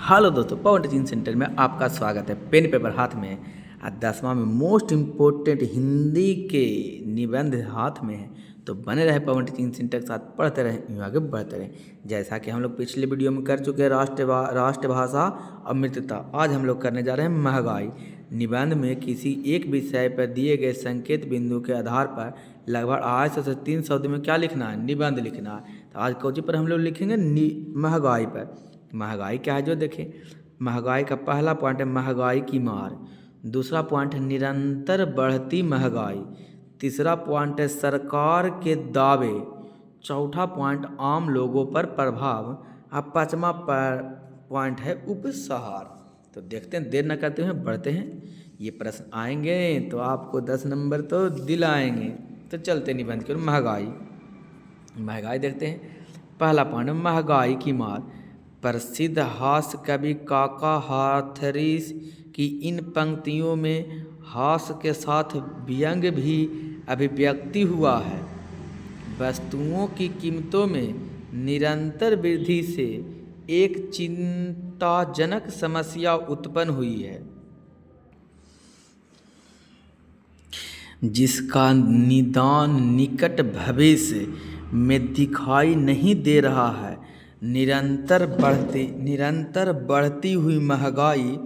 Hello दोस्तों, power teaching centre में आपका स्वागत है। पेन पेपर हाथ में और 10वां में मोस्ट इम्पोर्टेंट हिंदी के निबंध हाथ में है, तो बने रहे पावर टीचिंग सेंटर के साथ, पढ़ते रहें, यूँ आगे बढ़ते रहें। जैसा कि हम लोग पिछले वीडियो में कर चुके हैं राष्ट्रभाषा अमृतता, आज हम लोग करने जा रहे हैं महंगाई। निबंध में किसी एक विषय पर दिए गए संकेत बिंदु के आधार पर लगभग 250 से 300 शब्द में क्या लिखना है, निबंध लिखना है। तो आज कोची पर हम लोग लिखेंगे महंगाई पर। महंगाई क्या है जो देखें। महंगाई का पहला पॉइंट है महंगाई की मार, दूसरा पॉइंट है निरंतर बढ़ती महंगाई, तीसरा पॉइंट है सरकार के दावे, चौथा पॉइंट आम लोगों पर प्रभाव और पांचवा पॉइंट है उपसंहार। तो देखते हैं, देर न करते हुए बढ़ते हैं। ये प्रश्न आएंगे तो आपको 10 नंबर तो दिलाएंगे। तो चलते निबंध की ओर। महंगाई देखते हैं। पहला पॉइंट महंगाई की मार। प्रसिद्ध हास्य कवि काका हाथरस की इन पंक्तियों में हास्य के साथ व्यंग भी अभिव्यक्ति हुआ है। वस्तुओं की कीमतों में निरंतर वृद्धि से एक चिंताजनक समस्या उत्पन्न हुई है, जिसका निदान निकट भविष्य में दिखाई नहीं दे रहा है। निरंतर बढ़ती हुई महंगाई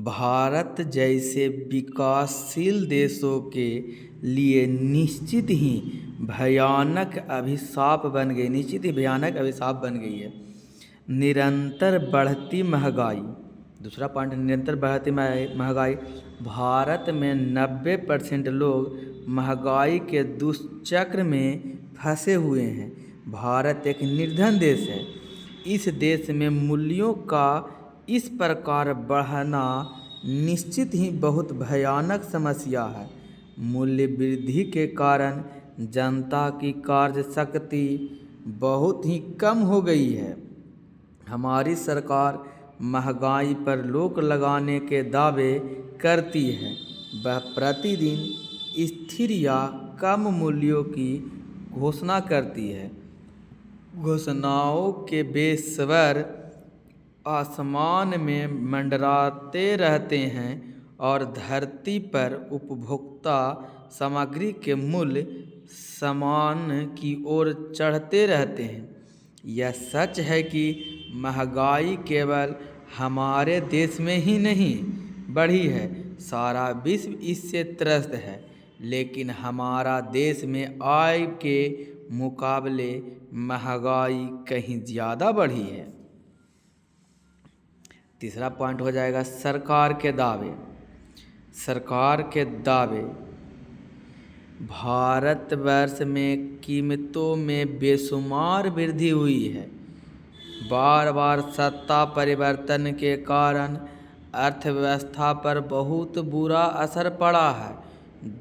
भारत जैसे विकासशील देशों के लिए निश्चित ही भयानक अभिशाप बन गई है। निरंतर बढ़ती महंगाई, दूसरा पॉइंट निरंतर बढ़ती महंगाई। भारत में 90% लोग महंगाई के दुष्चक्र में फंसे हुए हैं। भारत एक निर्धन देश है। इस देश में मूल्यों का इस प्रकार बढ़ना निश्चित ही बहुत भयानक समस्या है। मूल्य वृद्धि के कारण जनता की कार्य शक्ति बहुत ही कम हो गई है। हमारी सरकार महंगाई पर रोक लगाने के दावे करती है। वह प्रतिदिन स्थिर या कम मूल्यों की घोषणा करती है। घोषणाओं के बेस्वर आसमान में मंडराते रहते हैं और धरती पर उपभोक्ता सामग्री के मूल्य समान की ओर चढ़ते रहते हैं। यह सच है कि महंगाई केवल हमारे देश में ही नहीं बढ़ी है, सारा विश्व इससे त्रस्त है, लेकिन हमारा देश में आय के मुकाबले महंगाई कहीं ज़्यादा बढ़ी है। तीसरा पॉइंट हो जाएगा सरकार के दावे। भारतवर्ष में कीमतों में बेशुमार वृद्धि हुई है। बार बार सत्ता परिवर्तन के कारण अर्थव्यवस्था पर बहुत बुरा असर पड़ा है।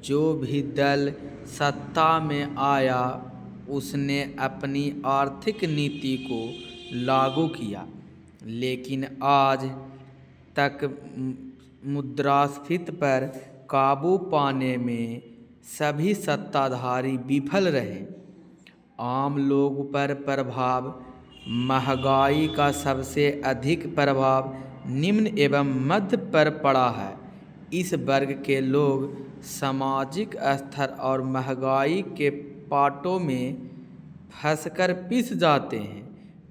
जो भी दल सत्ता में आया उसने अपनी आर्थिक नीति को लागू किया, लेकिन आज तक मुद्रास्फीति पर काबू पाने में सभी सत्ताधारी विफल रहे। आम लोगों पर प्रभाव। महंगाई का सबसे अधिक प्रभाव निम्न एवं मध्य पर पड़ा है। इस वर्ग के लोग सामाजिक स्तर और महंगाई के पाटों में फंसकर पिस जाते हैं।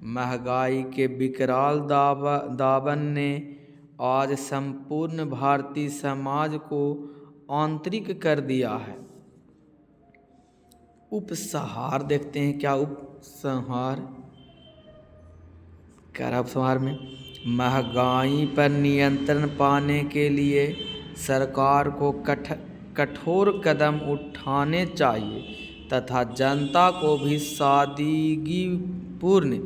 महंगाई के विकराल दामन ने आज संपूर्ण भारतीय समाज को आंतरिक कर दिया है। उपसंहार देखते हैं, क्या उपसंहार में महंगाई पर नियंत्रण पाने के लिए सरकार को कठोर कदम उठाने चाहिए तथा जनता को भी सादगीपूर्ण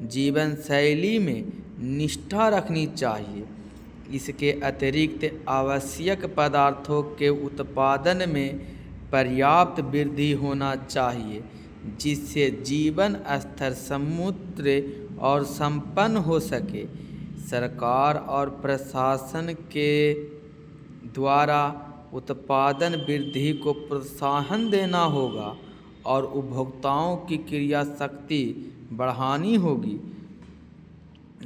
जीवन शैली में निष्ठा रखनी चाहिए। इसके अतिरिक्त आवश्यक पदार्थों के उत्पादन में पर्याप्त वृद्धि होना चाहिए, जिससे जीवन स्तर समुद्र और संपन्न हो सके। सरकार और प्रशासन के द्वारा उत्पादन वृद्धि को प्रोत्साहन देना होगा और उपभोक्ताओं की क्रय शक्ति बढ़ानी होगी।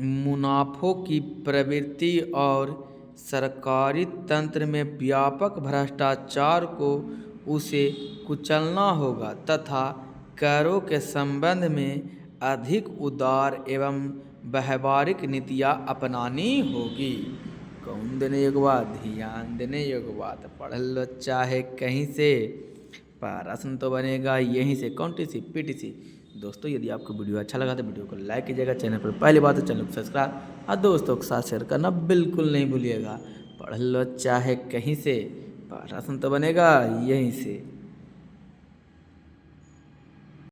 मुनाफों की प्रवृत्ति और सरकारी तंत्र में व्यापक भ्रष्टाचार को उसे कुचलना होगा तथा करों के संबंध में अधिक उदार एवं व्यावहारिक नीतियाँ अपनानी होगी। कौन देने योग्य बात, ध्यान देने योग्य बात। पढ़ लो चाहे कहीं से, प्रश्न तो बनेगा यहीं से। कौन T C P T C. दोस्तों यदि आपको वीडियो अच्छा लगा तो वीडियो को लाइक कीजिएगा, चैनल पर पहली बात है चैनल को सब्सक्राइब और दोस्तों के साथ शेयर करना बिल्कुल नहीं भूलिएगा। पढ़ लो चाहे कहीं से, प्रश्न तो बनेगा यहीं से।